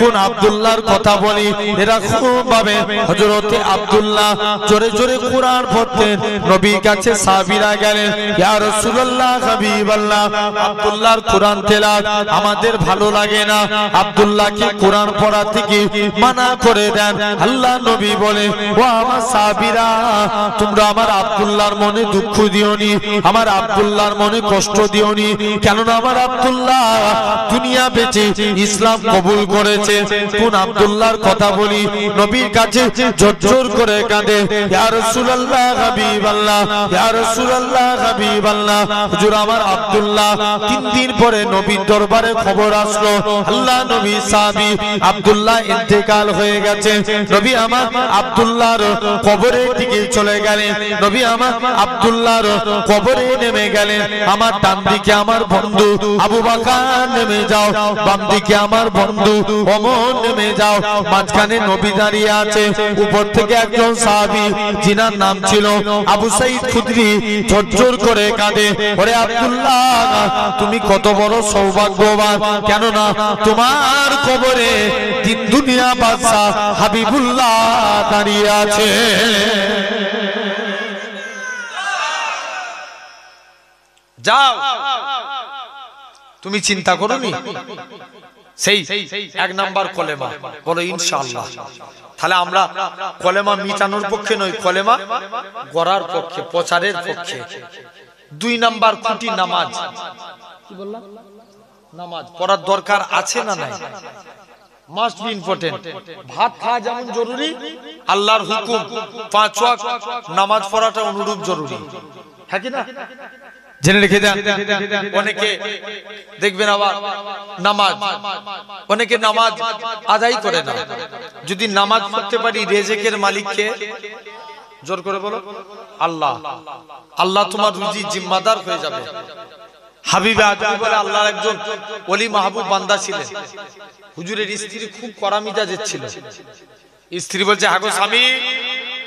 কোন আব্দুল্লাহর কথা বলি, এরকম ভাবে হযরতে আব্দুল্লাহ জোরে জোরে কোরআন পড়তেন। নবীর কাছে সাহাবীরা গেলেন, ইয়া রাসূলুল্লাহ হাবিবাল্লাহ, আব্দুল্লাহর কোরআন তেলাওয়াত আমাদের ভালো লাগে না, আব্দুল্লাহকে কোরআন পড়া থেকে মানা করে দেন। আল্লাহ নবী বলে, ও আমার সাহাবীরা, তোমরা আমার আব্দুল্লাহর মনে দুঃখ দিওনি, আমার আব্দুল্লাহর মনে কষ্ট দিওনি, কেননা আমার আব্দুল্লাহ দুনিয়া বেঁচে ইসলাম কবুল করেছে। কোন আব্দুল্লাহর কথা বলি, নবীর কাছে জোর করে কাঁদে, ইয়া রাসূলুল্লাহ হাবিবাল্লাহ, ইয়া রাসূলুল্লাহ হাবিবাল্লাহ, হুজুর আমার আব্দুল্লাহ। 3 দিন পরে নবীর দরবারে খবর আসলো, আল্লাহ নবী সাহাবী আব্দুল্লাহ ইন্তেকাল হয়ে গেছে। নবী আমার আব্দুল্লাহর কবরের দিকে চলে গেলেন, নবী আমার আব্দুল্লাহর কবরে নেমে গেলেন। আমার ডান দিকে আমার বন্ধু আবু বকর নেমে যাও, বাম দিকে আমার বন্ধু ওমর নেমে যাও, মাঝখানে নবী দাঁড়িয়ে আছে। উপর থেকে একজন সাহাবী যিনার নাম ছিল আবু সাঈদ খুদরি ঝরঝর করে কাঁদে, ওরে আব্দুল্লাহ, তুমি কত বড় সৌভাগ্যবান, কেননা তোমার কবরে তিন দুনিয়া বাদশা হাবিবুল্লাহ দাঁড়িয়ে আছে। যাও, তুমি চিন্তা করোনি, সেই 1 নাম্বার কলেমা বলো ইনশাআল্লাহ। তাহলে আমরা কলেমা মিটানোর পক্ষে নই, কলেমা গড়ার পক্ষে, প্রচারের পক্ষে। 2 নাম্বার খুঁটি নামাজ। কি বললাম? নামাজ পড়ার দরকার আছে না নাই? Must be important. ভাত খাওয়া যেমন জরুরি, আল্লাহর হুকুম 5 ওয়াক্ত নামাজ পড়াটা অনুরূপ জরুরি, হ্যাঁ কি না? জেনে রেখে দেন। অনেকে দেখবেন আবার নামাজ, অনেকে নামাজ আদায় করে না। যদি নামাজ পড়তে পারি, রেজেকের মালিককে জোর করে বলো আল্লাহ, আল্লাহ তোমার রুজি জিম্মাদার হয়ে যাবে। হাবিবে আদম বলে আল্লাহর একজন ওলি মাহবুব বান্দা ছিলেন। হুজুরের স্ত্রী খুব কড়া মিজাজের ছিল। স্ত্রী বলছে, হ্যাঁ গো স্বামী,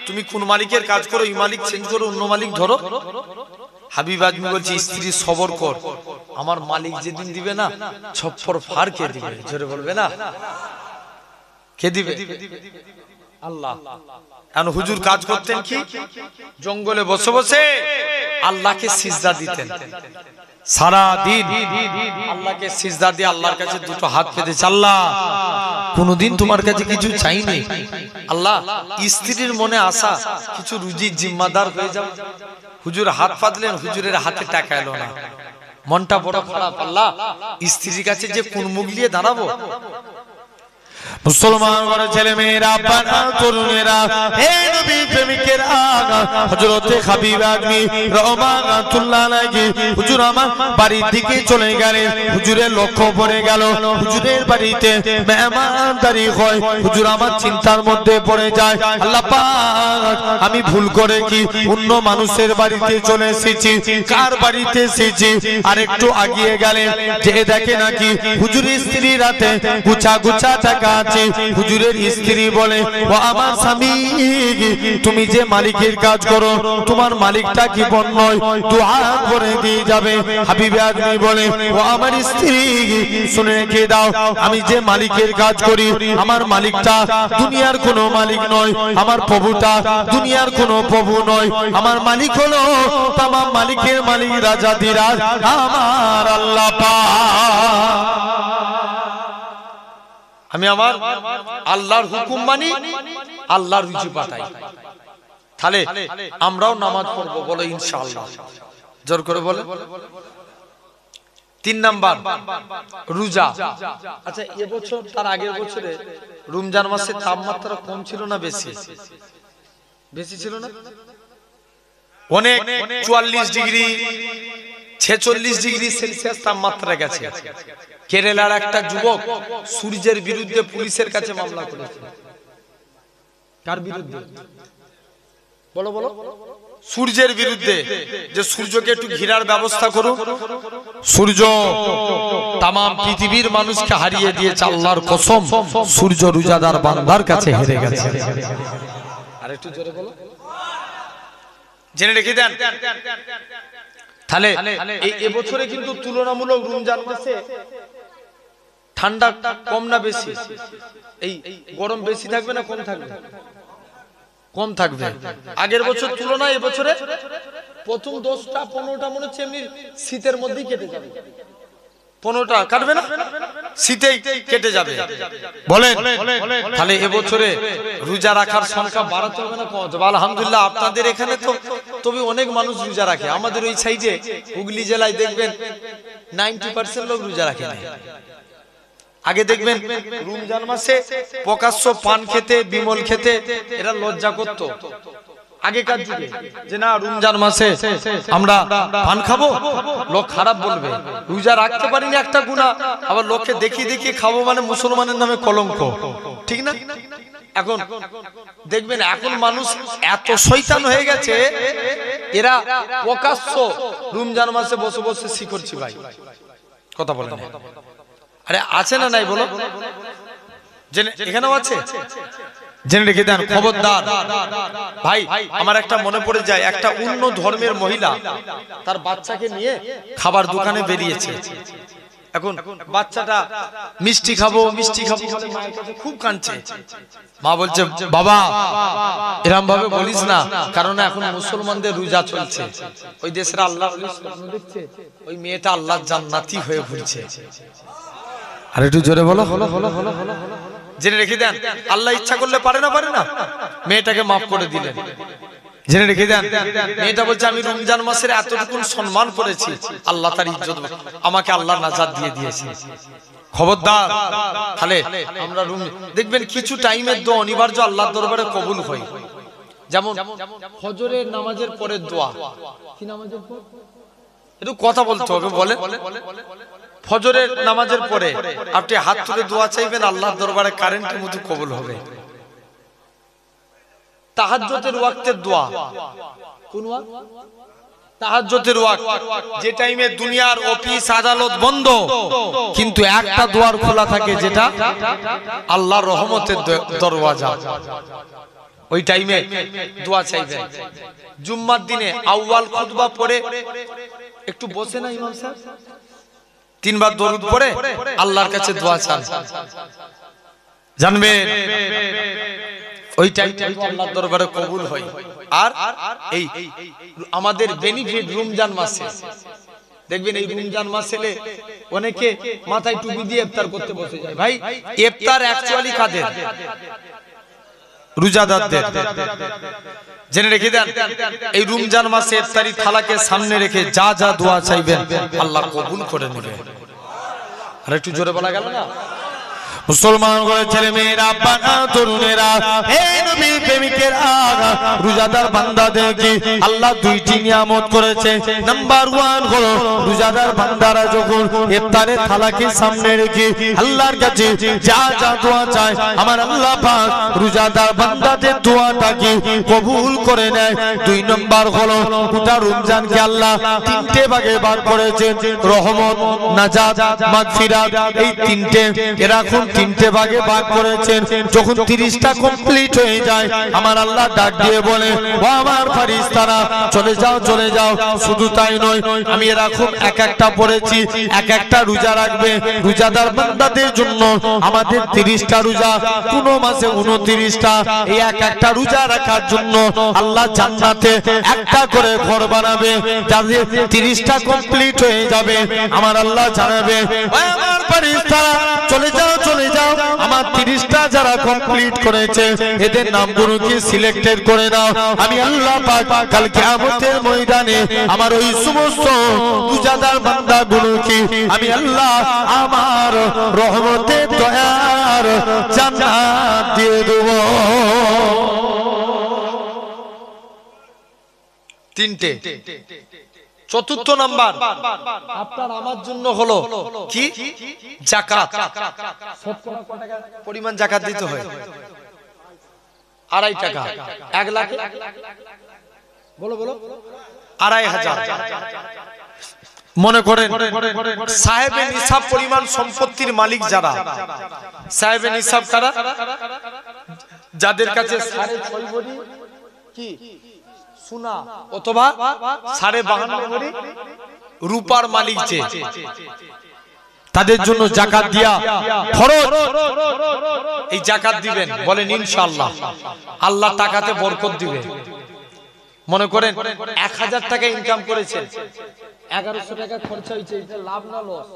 তুমি কোন মালিকের কাজ করো, এই মালিক চেঞ্জ করো, অন্য মালিক ধরো। হাবিব আদমি বলছে, স্ত্রী সবর কর, আমার মালিক যেদিন দিবে না, ছপ্পর ফার কে দিবে? জোরে বলবে না, কে দিবে? আল্লাহ। এখন হুজুর কাজ করতেন কি, জঙ্গলে বসে বসে আল্লাহকে সিজদা দিতেন। সারা দিন আল্লাহকে সিজদা দিয়ে আল্লাহর কাছে 2 হাত পেতেছে, আল্লাহ কোনদিন তোমার কাছে কিছু চাইনি, আল্লাহ স্ত্রীর মনে আশা কিছু রুজির জিম্মাদার হয়ে যাও। হুজুর হাত পাতলেন, হুজুরের হাতে টাকা এলো না, মনটা বড় খারাপ। আল্লাহ স্ত্রীর কাছে যে কোন মুখ নিয়ে দাঁড়াবো? মুসলমান ঘরের ছেলে মেয়েরা, বাবা তরুণেরা, হে নবী প্রেমিকেরা, হযরতে হাবিব আদমি রহমাতুল্লাহ আলাইহি হুজুর আমার বাড়ির দিকে চলে গেলেন। হুজুরের লক্ষ্য পড়ে গেল, হুজুরের বাড়িতে মেহমানদারি হয়। হুজুর আমার চিন্তার মধ্যে পড়ে যায়, আল্লাহ পাক, আমি ভুল করে কি অন্য মানুষের বাড়িতে চলে এসেছি, কার বাড়িতে এসেছি? আর একটু আগিয়ে গেলেন, যে দেখে নাকি হুজুরের স্ত্রী রাতে গুছা গুছা টাকা আছে। হুজুরের স্ত্রী বলে, ও আমার স্বামী, তুমি যে মালিকের কাজ করো, তোমার মালিকটা কি বন নয়? 2 হাত করে দিয়ে যাবে। হাবিবে আদমি বলে, ও আমার স্ত্রী, শুনে রেখে দাও, আমি যে মালিকের কাজ করি, আমার মালিকটা দুনিয়ার কোনো মালিক নয়, আমার প্রভুটা দুনিয়ার কোনো প্রভু নয়, আমার মালিক হলো তামাম মালিকের মালিক, রাজাধিরাজ আমার আল্লাহ পাক। আমি আমার আল্লাহর হুকুম মানি, আল্লাহর রুজি পাঠাই। তাহলে আমরাও নামাজ পড়বো, বলো ইনশাআল্লাহ, জোর করে বলে। 3 নাম্বার রোজা। আচ্ছা, এবছর তার আগের বছরে রমজান মাসে তাপমাত্রা কম ছিল না বেশি? বেশি ছিল না? অনেক 44 ডিগ্রি 46 ডিগ্রি সেলসিয়াস তাপমাত্রা গেছে। কেরালার একটা যুবক সূর্যের বিরুদ্ধে পুলিশের কাছে মামলা করেছে। কার বিরুদ্ধে? বলো বলো। সূর্যের বিরুদ্ধে, যে সূর্যকে একটু ঘিরার ব্যবস্থা করুন। সূর্য তামাম পৃথিবীর মানুষকে হারিয়ে দিয়েছে, আল্লাহর কসম, সূর্য রোজাদার বান্দার কাছে হেরে গেছে। আর একটু জোরে বলো, জেনে রেখে দেন। তাহলে এই এবছরে কিন্তু তুলনামূলক রমজান মাসে ঠান্ডা কম না বেশি? এই গরম বেশি থাকবে না কম থাকবে? কম থাকবে। আগের বছর তুলনায় এবছরে প্রথম 10টা 15টা মনে হচ্ছে এমনি শীতের মধ্যেই কেটে যাবে। 15টা কাটবে না, শীতেই কেটে যাবে। বলেন তাহলে এবছরে রোজা রাখার সংখ্যা বাড়াতে হবে না কমাতে হবে? আলহামদুলিল্লাহ আপনাদের এখানে তো তবে অনেক মানুষ রোজা রাখে। আমাদের ওই সাইডে হুগলি জেলায় দেখবেন 90% লোক রোজা রাখে না। আগে দেখবেন রমজান মাসে প্রকাশ্য পান খেতে, বিমল খেতে এরা লজ্জা করত আগেকার যুগে, যে না রমজান মাসে আমরা পান খাবো, লোক খারাপ বলবে। রোজা রাখতে পারিনি একটা গুনাহ, আবার লোককে দেখিয়ে দেখিয়ে খাবো মানে মুসলমানের নামে কলঙ্ক, ঠিক না? এখন দেখবেন এখন মানুষ এত শয়তান হয়ে গেছে, এরা প্রকাশ্য রমজান মাসে বসে বসে শিখরছি। ভাই কথা বলেন, আরে আছে না নাই বলো? এখানেও আছে, জেনে রেখে দেন, খবরদার ভাই। আমার একটা মনে পড়ে যায়, একটা অন্য ধর্মের মহিলা তার বাচ্চাকে নিয়ে খাবার দোকানে বেরিয়েছে। এখন বাচ্চাটা মিষ্টি খাবো মিষ্টি খাবো বলে মায়ের কাছে খুব কাঁদছে। মা বলছে বাবা এরকম ভাবে বলিস না, কারণ এখন মুসলমানদের রোজা চলছে, ওই দেশের আল্লাহ দেখছে ওই মেয়েটা আল্লাহর জান্নাতি হয়ে ঘুরছে। আর একটু জোরে বলো। জেনে রেখে দেন, আল্লাহ ইচ্ছা করলে পারে না, মেয়েটাকে মাফ করে দিলেন। জেনে রেখে দেন, মেয়েটা বলছে আমি রমজান মাসের এতটুকু সম্মান করেছি, আল্লাহ তার ইজ্জত, আমাকে আল্লাহ নাজাত দিয়ে দিয়েছে। খবরদার। তাহলে আমরা দেখবেন কিছু টাইমের দোয়া অনিবার্য আল্লাহর দরবারে কবুল হয়। যেমন ফজরের নামাজের পরের দোয়া, কি নামাজের পর একটু কথা বলতে হবে, বলে ফজরের নামাজের পরে আপনি হাত তুলে দোয়া চাইবেন, আল্লাহর দরবারে কারেন্টের মতো কবুল হবে। তাহাজ্জুদের ওয়াক্তের দোয়া, কোন ওয়াক্ত? তাহাজ্জুদের ওয়াক্ত, যে টাইমে দুনিয়ার অফিস আদালত বন্ধ, কিন্তু একটা দুয়ার খোলা থাকে, যেটা আল্লাহর রহমতের দরওয়াজা। ওই টাইমে দোয়া চাইবেন। জুম্মার দিনে আউয়াল খুতবা পড়ে একটু বসে না ইমাম সাহেব, 3 বার দরুদ পড়ে আল্লাহর কাছে দোয়া চান, জানবেন ওই টাইমটা আল্লাহর দরবারে কবুল হয়। আর এই আমাদের বেনিফিট রমজান মাসে দেখবেন, এই রমজান মাসে অনেকে মাথায় টুপি দিয়ে ইফতার করতে বসে যায়। ভাই ইফতার অ্যাকচুয়ালি কাদের? রোজাদারদের। জেনে রেখে দেন, এই রমজান মাসে ইফতারি থালাকে সামনে রেখে যা যা দোয়া চাইবেন আল্লাহ কবুল করে নেবেন। আর একটু জোরে বলা গেল না? মুসলমান করে ছেলে মেয়েরা, বাবা তরুণেরা, হে নবীর প্রেমিকেরা, রোজাদার বান্দাদেরকে আল্লাহ 2টি নিয়ামত করেছে। নাম্বার 1 হলো রোজাদার বান্দারা যখন ইফতারের থালাকে সামনে রেখে আল্লাহর কাছে যা যা দোয়া চায়, আমার আল্লাহ পাক রোজাদার বান্দাদের দোয়াটাকে কবুল করে নেয়। 2 নম্বর হলো গোটা রমজানকে আল্লাহ 3টে ভাগে ভাগ করেছেন, রহমত, নাজাত, মাগফিরাত, এই 3টে। এরকম 3টে ভাগে ভাগ করেছেন। যখন 30টা কমপ্লিট হয়ে যায়, আমার আল্লাহ ডাক দিয়ে বলে, ও আমার ফেরেশতারা চলে যাও চলে যাও। শুধু তাই নয়, আমি এরকম এক একটা পড়েছি, এক একটা রোজা রাখবে রোজাদার বান্দাদের জন্য। আমাদের 30টা রোজা, কোন মাসে 29টা। এই এক একটা রোজা রাখার জন্য আল্লাহ জান্নাতে একটা করে ঘর বানাবে। যাদের 30টা কমপ্লিট হয়ে যাবে, আমার আল্লাহ জানাবে, ও আমার ফেরেশতারা চলে যাও চলে যাও। আমার 30টা যারা কমপ্লিট করেছে এদের নামগুলোকে সিলেক্টেড করে নাও। আমি আল্লাহ পাক কাল কিয়ামতের ময়দানে আমার ওই সমস্ত রোজাদার বান্দাগুলোকে আমি আল্লাহ আমার রহমতের দয়ার জান্নাত দিয়ে দেব। 3টে। 4র্থ নাম্বার আপনার আমার জন্য হলো কি? যাকাত। পরিমাণ যাকাত দিতে হয় 2.5 টাকা। 1 লাখ বলো 2.5 হাজার। মনে করেন সাহেবে নিসাব পরিমাণ সম্পত্তির মালিক যারা, সাহেবে নিসাব কারা? যাদের কাছে 6.5 ভরি কি সোনা অথবা 52.5 ভরি রূপার মালিক। যে তাদের জন্য যাকাত দিয়া ফরজ। এই যাকাত দিবেন, বলেন ইনশাআল্লাহ। আল্লাহ টাকাতে বরকত দিবে। মনে করেন 1000 টাকা ইনকাম করেছেন, 1100 টাকা খরচা হয়েছে, এটা লাভ না লস?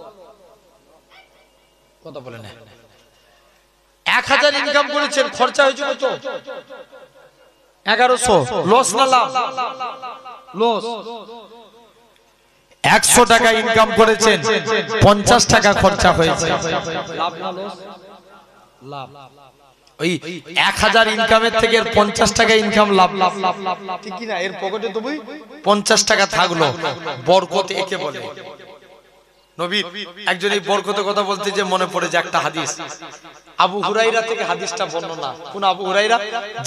কথা বলেন না। 1000 ইনকাম করেছেন, খরচা হয়েছে কত? 1100। লস না লাভ? লস। 100 টাকা ইনকাম করেছেন, 50 টাকা খরচা হয়েছে, লাভ না লস? লাভ। ওই 1000 ইনকামের থেকে 50 টাকা ইনকাম লাভ, ঠিক কি না? এর পকেটে তো 50 টাকা থাকলো, বরকত একে বলে। নবী একজন এই বরকতের কথা বলতে যে মনে পড়ে যে একটা হাদিস, আবু হুরাইরা থেকে হাদিসটা বর্ণনা। কোন আবু হুরাইরা?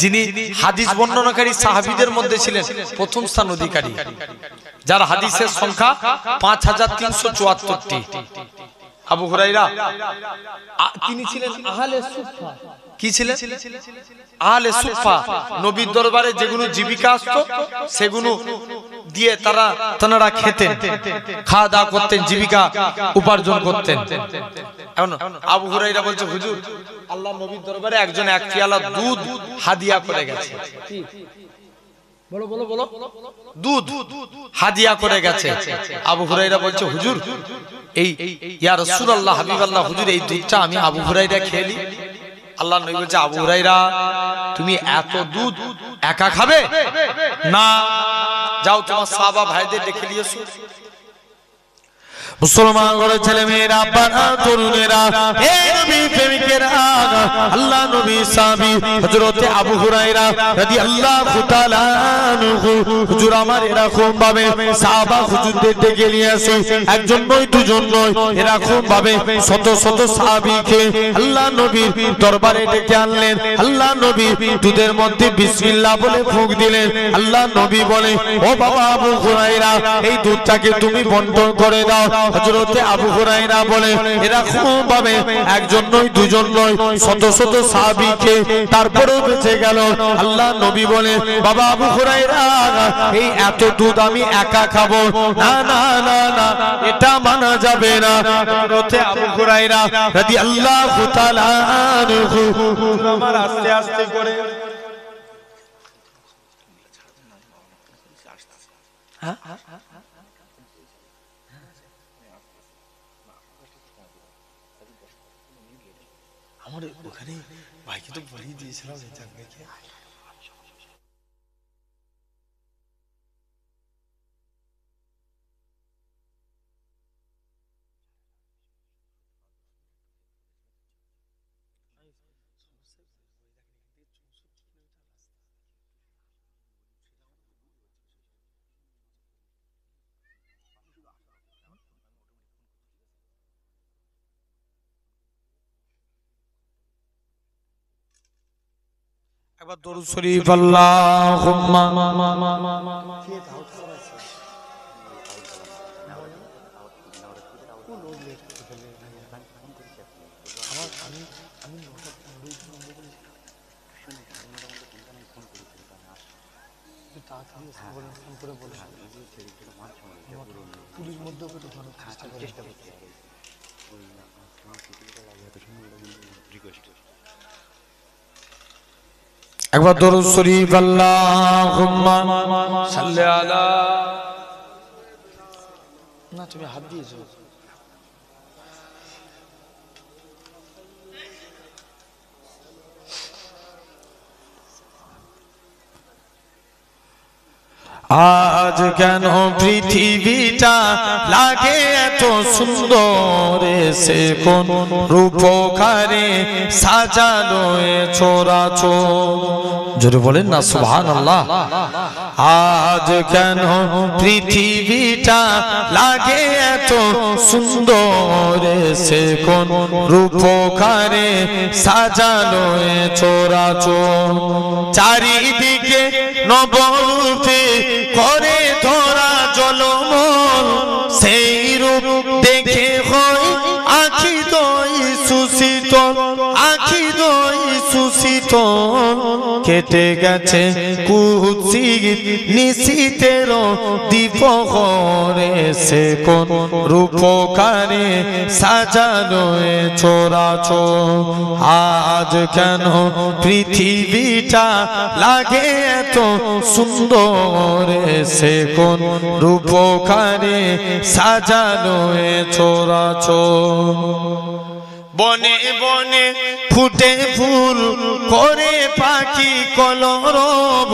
যিনি হাদিস বর্ণনাকারী সাহাবীদের মধ্যে ছিলেন প্রথম স্থান অধিকারী, যার হাদিসের সংখ্যা 5374টি। আবু হুরাইরা তিনি ছিলেন আহলে সুফফা। কি ছিলেন? আহলে সুফফা। নবীর দরবারে যেগুলো জীবিকা আসতো সেগুলো দিয়ে তারা খেতেন, খাওয়া দাওয়া করতেন, জীবিকা উপার্জন করতেন। এখন আবু হুরাইরা বলছে, হুজুর আল্লাহ নবীর দরবারে একজন এক পেয়ালা দুধ হাদিয়া করে গেছে। বলো বলো বলো। দুধ হাদিয়া করে গেছে। আবু হুরাইরা বলছে, হুজুর এই ইয়া রাসূলুল্লাহ, হাবিবাল্লাহ, হুজুর এই দুধটা আমি আবু হুরাইরা খেয়ে নি। আল্লাহ নবী বলছে, আবু হুরাইরা তুমি এত দুধ একা খাবে না, যাও তোমার সাহাবা ভাইদের ডেকে নিয়ে এসো। মুসলমান ঘরের ছেলে মেয়েরা, আব্বারা, তরুণেরা, হে নবী প্রেমিকেরা, আল্লাহ নবী সাহাবী হযরতে আবু হুরায়রা রাদিয়াল্লাহু তাআলা আনহু, হুজুর আমার এরকম ভাবে সাহাবা হুজুরদের ডেকে নিয়ে আসে, একজন নয় দুজন নয়, এরকম ভাবে শত শত সাহাবীকে আল্লাহ নবীর দরবারে ডেকে আনলেন। আল্লাহ নবী দুধের মধ্যে বিসমিল্লাহ বলে ফুঁক দিলেন। আল্লাহ নবী বলে, ও বাবা আবু হুরায়রা, এই দুধটাকে তুমি বন্টন করে দাও। হযরতে আবু হুরায়রা বলে, এরকম ভাবে একজন নয় দুজন নয়, শত শত সাহাবীকে তারপরেও বেঁচে গেল। আল্লাহ নবী বলে, বাবা আবু হুরায়রা, এই এত দুধ আমি একা খাবো না, না না না, এটা মানা যাবে না। হযরতে আবু হুরায়রা রাদিয়াল্লাহু তাআলা আনহু আমার আস্তে আস্তে করে আমার ওখানে ভাইকে তো বলেই দিয়েছিলাম দেখে। একবার দরুদ শরীফ আল্লাহুম্মা পুলিশ মধ্যে চেষ্টা করছি। একবার দরুদ শরীফ আল্লাহুম্মা সাল্লি আলা। না তুমি হাত দিয়েছো। আজ কেন পৃথিবীটা লাগে এত সুন্দর, সে কোন রূপকারে সাজালো এ চরাচর। জোরে বলেন না সুবহানাল্লাহ। আজ কেন পৃথিবীটা লাগে এত সুন্দর, সে কোন রূপকারে সাজালো এ চরাচর। চারিদিকে নবরূপে করে ধরা জলমল, সেই রূপ দেখে হয় আখি দই সুশীতল, আখি দই সুশীতল। শীতল কেটে গেছে কুৎসিত নিশীথের দ্বিপ্রহরে সে কোন রূপকারে সাজানো এ চরাচর আজ কেন পৃথিবীটা লাগে এত সুন্দর সে কোন রূপকারে সাজানো এ চরাচর বনে বনে ফুটে ফুল করে পাখি কলরব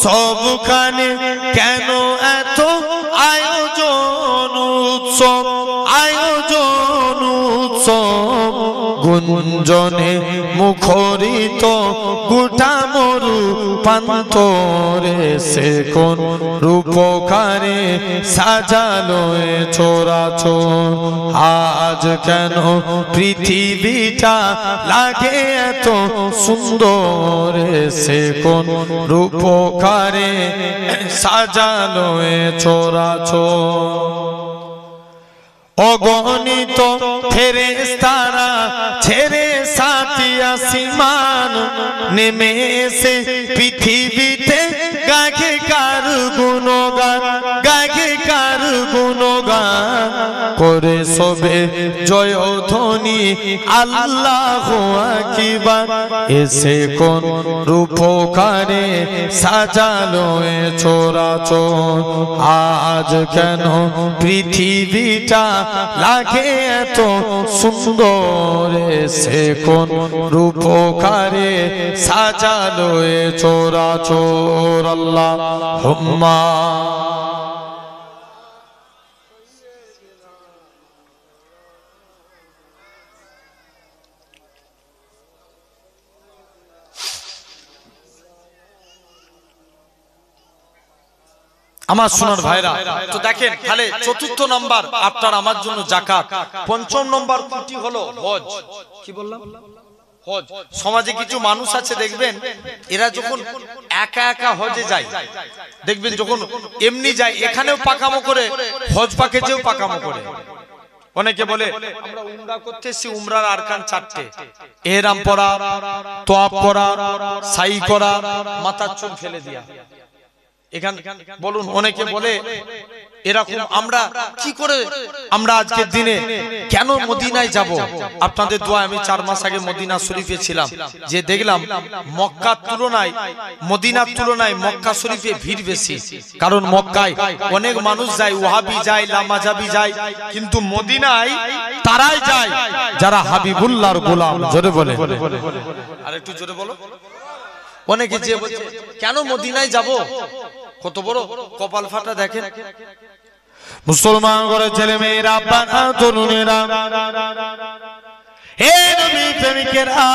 সবখানে কেন এত আয়োজন উৎসব আয়োজন উৎসব গুঞ্জনে মুখরিত গোটা মরু প্রান্তরে সে কোন রূপকারে সাজালো এ চরাচর আজ কেন পৃথিবীটা লাগে এত সুন্দর সে কোন রূপকারে সাজালো এ চরাচর অগণিত ফেরেশতারা ছেড়ে সাথী আসমান নেমে এসে পৃথিবীতে গায়ে কার গুণগান গায়ে কার গুণগান করে সবে জয় ধ্বনি আল্লাহু আকবার এসে কোন রূপকারে সাজালো এ চরাচর আজ কেন পৃথিবীটা লাগে এত সুন্দর সে কোন রূপকারে সাজালো এ চরাচর আল্লাহুম্মা আমার সোনার ভাইরা তো দেখেন তাহলে চতুর্থ নাম্বার আপনার আমার জন্য যাকাত পঞ্চম নাম্বার কোনটি হলো হজ কি বললাম হজ সমাজে কিছু মানুষ আছে দেখবেন এরা যখন একা একা হজে যায় দেখবেন যখন এমনি যায় এখানেও পাকামো করে হজ পাকেতেও পাকামো করে অনেকে বলে আমরা উমরা করতে এসেছি উমরার আরকান চারটে ইহরাম পরা তোয়াফ করা সাই করা মাথার চুল ফেলে দেয়া এখান বলুন অনেকে বলে এরকম আমরা কি করে আমরা আজকের দিনে কেন মদিনায় যাব আপনাদের দোয়া আমি 4 মাস আগে মদিনা শরীফে ছিলাম যে দেখলাম মক্কার তুলনায় মদিনার তুলনায় মক্কা শরীফে ভিড় বেশি কারণ মক্কায় অনেক মানুষ যায় ওয়াহাবি যায় লামাজাবি যায় কিন্তু মদিনায় তারাই যায় যারা হাবিবুল্লাহর গোলাম জোরে বলে আর একটু জোরে বলো অনেকে যে বলছে কেন মদিনায় যাব কত বড় কপাল ফাটা দেখেন মুসলমান করে ছেলে মেয়েরা বাবা তরুণেরা হে নবী প্রেমিকেরা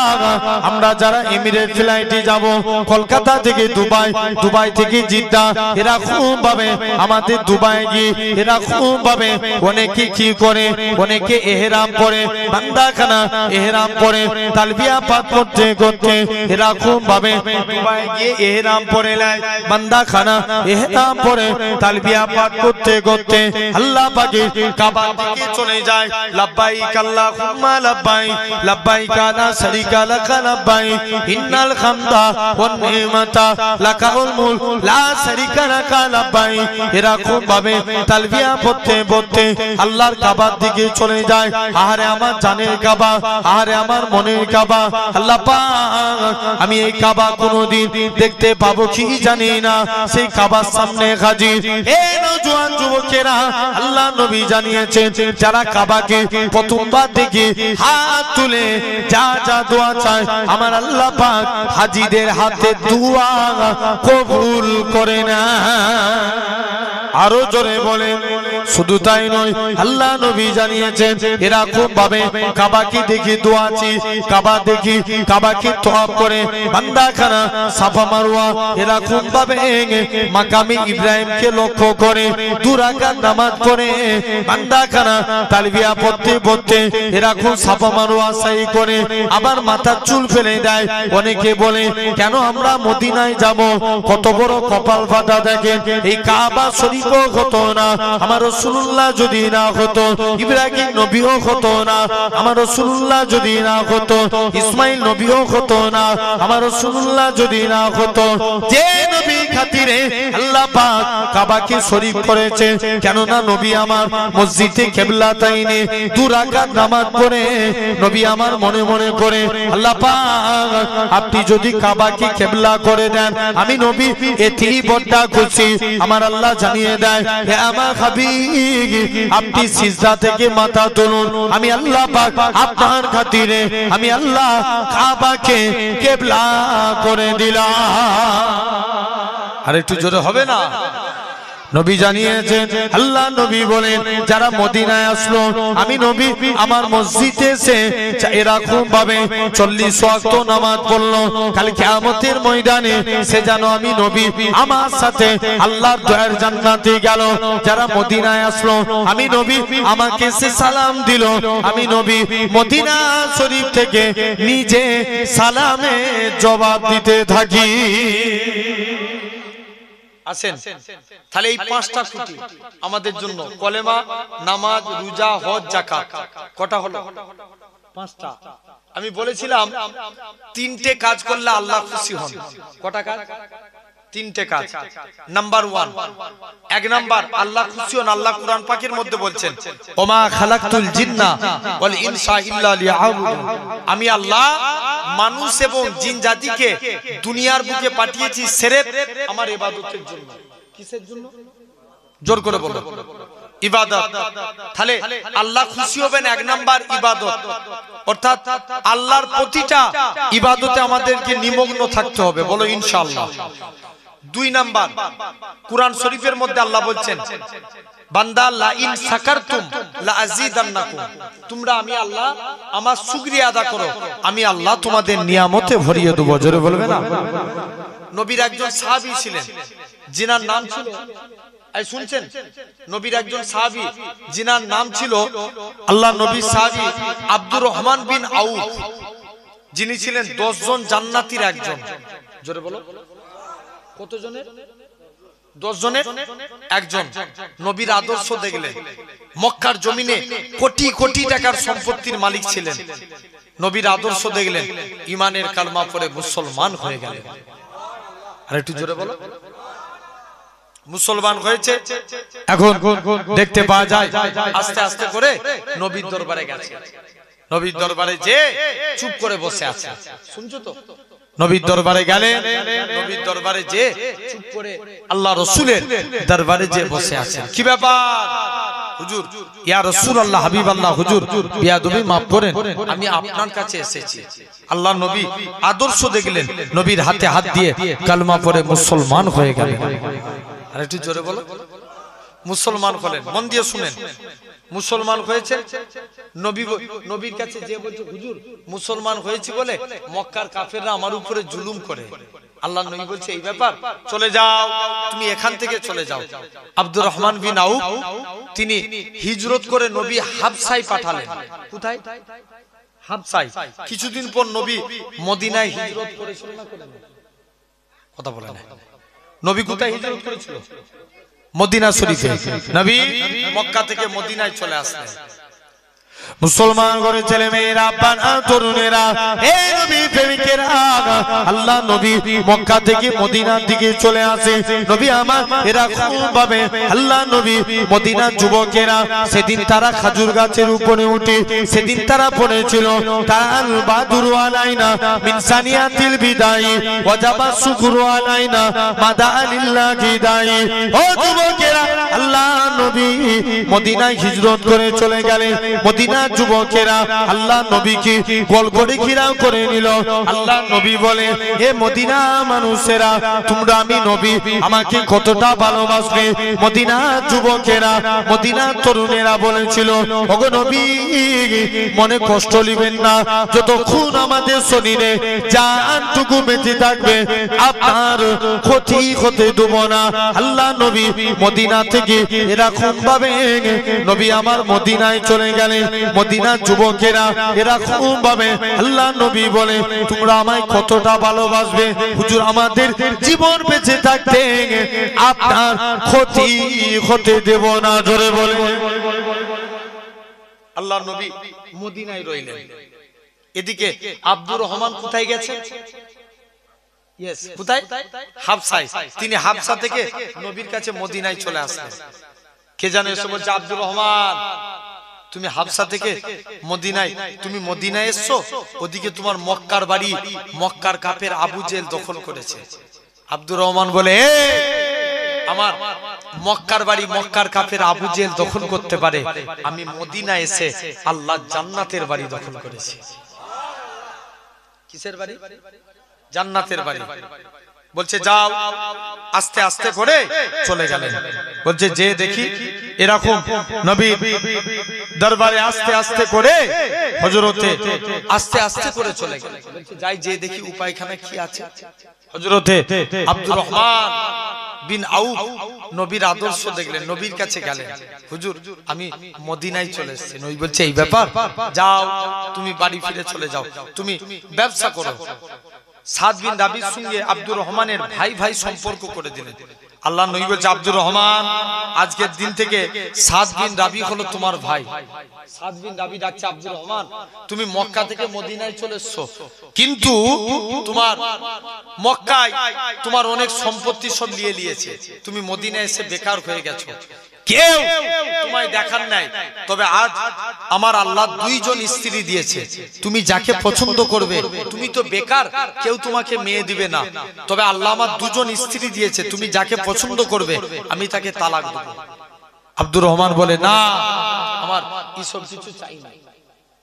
আমরা যারা এমিরেট ফ্লাইটে যাব কলকাতা থেকে দুবাই দুবাই থেকে জিদ্দা এরকম ভাবে আমাদের দুবাই গিয়ে এরকম ভাবে অনেকে কি করে অনেকে ইহরাম পরে বান্দাখানা ইহরাম পরে তালবিয়া পাঠ করতে করতে এরকম ভাবে দুবাই গিয়ে ইহরাম পরে নেয় বান্দাখানা ইহরাম পরে তালবিয়া পাঠ করতে করতে আল্লাহ পাকের কাবা দিকে চলে যায় লাব্বাইক আল্লাহুম্মা লাব্বাইক لبيك لا شريك لك لبيك إن الحمد والنعمة لك الملك لا شريك لك لبيك এরকম ভাবে তালবিয়া পড়তে পড়তে আল্লাহর কাবার দিকে চলে যায় আরে আমার জানের কাবা আরে আমার মনের কাবা আল্লাহ পাক আমি এই কাবা কোনদিন দেখতে পাবো কি জানি না সেই কাবার সামনে হাজির এ নওজোয়ান যুবকেরা আল্লাহ নবী জানিয়েছেন যারা কাবাকে প্রথমবার দেখে হাত তুলে যা যা দোয়া চায় আমার আল্লাহ পাক হাজীদের হাতে দোয়া কবুল করে না আরো জোরে বলেন শুধু তাই নয় আল্লাহ নবী জানিয়েছেন এরকম ভাবে কাবাকে দেখি দোয়া চাই কাবা দেখি কাবাকে তওয়াফ করে বান্দাখানা সাফা মারওয়া এরকম ভাবে মাকামে ইব্রাহিমকে লক্ষ্য করে 2 রাকাত নামাজ পড়ে বান্দাখানা তালবিয়া পড়তে পড়তে এরকম সাফা মারওয়া সাই করে আবার মাথার চুল ফেলে দেয় অনেকে বলে কেন আমরা মদিনায় যাব কত বড় কপাল ফাটা দেখেন এই কাবা শরীফ হতো না আমার রাসূলুল্লাহ যদি না হতো ইব্রাহিম নবীও হতো না, আমার রাসূলুল্লাহ যদি না হতো ইসমাইল নবীও হতো না, আমার রাসূলুল্লাহ যদি না হতো। যে নবী খাতিরে আল্লাহ পাক কাবাকে শরীফ করেছে, কেননা নবী আমার মসজিদে কিবলাতাইনে 2 রাকাত নামাজ পড়ে নবী আমার মনে মনে করে আল্লাহ পাক আপনি যদি কাবাকে কিবলা করে দেন আমি নবী এতেই বড় খুশি। আমার আল্লাহ জানিয়ে দেয় হে আমার হাবিব আপনি সিজদা থেকে মাথা তুলুন, আমি আল্লাহ পাক আপনার খাতিরে আমি আল্লাহ কাবাকে কিবলা করে দিলাম। আর একটু জোরে হবে না? নবী জানিয়েছেন আল্লাহ নবী বলেন যারা মদিনায় আসলো আমি নবী আমার মসজিদে এসে এরকম ভাবে 40 ওয়াক্ত নামাজ পড়লো, কাল কিয়ামতের ময়দানে সে যেন আমি নবী আমার সাথে আল্লাহর দয়ার জান্নাতে গেল। যারা মদিনায় আসলো আমি নবী আমাকে সে সালাম দিল, আমি নবী মদিনা শরীফ থেকে নিজে সালামে জবাব দিতে থাকি। আসেন তাহলে এই 5টা খুঁটি আমাদের জন্য কলেমা, নামাজ, রোজা, হজ, যাকাত কটা হলো? 5টা। আমি বলেছিলাম 3টে কাজ করলে আল্লাহ খুশি হন। কটা কাজ? 3টে কাজ। নাম্বার 1, 1 নাম্বার আল্লাহ খুশি হন। আল্লাহ কুরআন পাকের মধ্যে বলছেন ওমা খালাকতুল জিন্না ওয়াল ইনসা ইল্লা লিয়াবুদুন, আমি আল্লাহ মানুষ এবং জিন জাতিকে দুনিয়ার বুকে পাঠিয়েছি সির্ফ আমার ইবাদতের জন্য। কিসের জন্য? জোর করে বলো। ইবাদত। তাহলে আল্লাহ খুশি হবেন 1 নাম্বার ইবাদত, অর্থাৎ আল্লাহর প্রতিটা ইবাদতে আমাদেরকে নিমগ্ন থাকতে হবে। বলো ইনশাআল্লাহ। 2 নাম্বার কুরআন শরীফের মধ্যে আল্লাহ বলছেন বান্দা লা ইন শাকারতুম লা আযীদান্নাকুম, তোমরা আমি আল্লাহ আমার শুকরিয়া আদা করো আমি আল্লাহ তোমাদের নিয়ামতে ভরিয়ে দেব। জোরে বলবে না? নবীর একজন সাহাবী ছিলেন যিনার নাম ছিল, এই শুনছেন, নবীর একজন সাহাবী যিনার নাম ছিল আল্লাহ নবী সাহাবী আব্দুর রহমান বিন আউফ, যিনি ছিলেন 10 জন জান্নাতীর একজন। জোরে বলো কত জনের? 10 জনের একজন। নবীর আদর্শ দেখলেন, মক্কার জমিনে কোটি কোটি টাকার সম্পত্তির মালিক ছিলেন। নবীর আদর্শ দেখলেন, ঈমানের কালমা পড়ে মুসলমান হয়ে গেলেন। আর একটু জোরে বলো। মুসলমান হয়েছে, এখন দেখতে পাওয়া যায় আস্তে আস্তে করে নবীর দরবারে গেছে। নবীর দরবারে যে চুপ করে বসে আছে, শুনছো তো? নবীর দরবারে গেলেন, নবীর দরবারে যে চুপ করে আল্লাহ রাসূলের দরবারে যে বসে আছেন। কি ব্যাপার হুজুর? ইয়া রাসূলুল্লাহ, হাবিবাল্লাহ, হুজুর বিয়াদবি মাফ করেন, আমি আপনার কাছে এসেছি। আল্লাহ নবী আদর্শ দেখলেন, নবীর হাতে হাত দিয়ে কালমা পড়ে মুসলমান হয়ে গেলেন। আর একটু জোরে বলো। মুসলমান হলেন, মন দিয়ে শুনেন। মুসলমান হয়েছে, নবীর কাছে যে বলছে হুজুর মুসলমান হয়েছি বলে মক্কার কাফেররা আমার উপরে জুলুম করে। আল্লাহ নবী বলছে এই ব্যাপার, চলে যাও, তুমি এখান থেকে চলে যাও। আব্দুর রহমান বিন আউফ তিনি হিজরত করে নবী হাবশায় পাঠালেন। কোথায়? হাবশায়। কিছুদিন পর নবী মদিনায় হিজরত করেছিল না? কথা বলে না। নবী কোথায় হিজরত করেছিল? মদিনা শরীফে। নবী মক্কা থেকে মদিনায় চলে আসলেন। মুসলমান করে ছেলে মেয়েরা, আব্বারা, তরুণেরা, হে নবী প্রেমিকেরা, আল্লাহ নবী মক্কা থেকে মদিনার দিকে চলে আসে। নবী আমার এরকম ভাবে আল্লাহ নবী মদিনার যুবকেরা সেদিন তারা খাজুর গাছের উপরে উঠে সেদিন তারা পড়েছিল তার বাদুরু আলাইনা মিন সানিয়াতিল বিদাই ওয়াজাবা শুকরু আলাইনা মাদা লিল্লাহি দাই। ও যুবকেরা, আল্লাহ নবী মদিনায় হিজরত করে চলে গেলেন। মদিনা যুবকেরা আল্লাহ নবীকে গোল করে ঘিরাও করে নিল। আল্লাহ নবী বলে, হে মদিনা মানুষেরা, তোমরা আমি নবী আমাকে কতটা ভালোবাসবে? মদিনা যুবকেরা, মদিনা তরুণেরা বলেছিল, ওগো নবী মনে কষ্ট নেবেন না, যতক্ষণ আমাদের শরীরে জানটুকু বেঁচে থাকবে আপনার ক্ষতি হতে দেব না। আল্লাহ নবী মদিনা থেকে এরকম ভাবে নবী আমার মদিনায় চলে গেলেন। মদিনা যুবকেরা এরকম ভাবে আল্লাহ নবী বলে, তোমরা আমায় কত কতটা ভালোবাসবে হুজুর আমাদের জীবন বেঁচে থাকতে আপনার ক্ষতি হতে দেব না, জোরে বলে। আল্লাহর নবী মদিনায় রইলেন, এদিকে আব্দুর রহমান কোথায় গেছে? কোথায়? হাবসায়। তিনি হাবসা থেকে নবীর কাছে মদিনায় চলে আসলেন। কে জানে এসে বলছে, আব্দুর রহমান তুমি হাবসা থেকে মদিনায়, তুমি মদিনায় এসছো, ওদিকে তোমার মক্কার বাড়ি, মক্কার কাফের আবু জেল দখল করেছে। আব্দুর রহমান বলে, আমার মক্কার বাড়ি মক্কার কাফের আবু জেল দখল করতে পারে, আমি মদিনায় এসে আল্লাহ জান্নাতের বাড়ি দখল করেছি। কিসের বাড়ি? জান্নাতের বাড়ি। বলছে যাও, আস্তে আস্তে করে চলে গেলেন। বলছে যে দেখি এরকম নবী দরবারে আস্তে আস্তে করে হযরতে আস্তে আস্তে করে চলে গেলেন। যাই যে দেখি উপায়খানা কি আছে। হযরতে আব্দুর রহমান বিন আউফ নবীর আদর্শ দেখলেন, নবীর কাছে গেলেন, হুজুর আমি মদিনায় চলে এসেছি। নবী বলছে এই ব্যাপার, যাও তুমি বাড়ি ফিরে চলে যাও, তুমি ব্যবসা করো। সাদ বিন রাবির সঙ্গে আব্দুর রহমানের ভাই ভাই সম্পর্ক করে দিলেন। আল্লাহ নবী বলছে, আব্দুর রহমান আজকের দিন থেকে সাদ বিন রাবি হলো তোমার ভাই। সাদ বিন রাবি ডাকছে, আব্দুর রহমান তুমি মক্কা থেকে মদিনায় চলে এসছো, কিন্তু তোমার মক্কায় তোমার অনেক সম্পত্তি সব নিয়ে নিয়েছে, তুমি মদিনায় এসে বেকার হয়ে গেছো, কেউ তোমায় দেখার নাই। তবে আজ আমার আল্লাহ দুইজন স্ত্রী দিয়েছে, তুমি যাকে পছন্দ করবে, তুমি তো বেকার, কেউ তোমাকে মেয়ে দিবে না, তবে আল্লাহ আমার দুজন স্ত্রী দিয়েছে, তুমি যাকে পছন্দ করবে আমি তাকে তালাক দেব। আব্দুর রহমান বলে, না আমার এসব কিছু চাই না,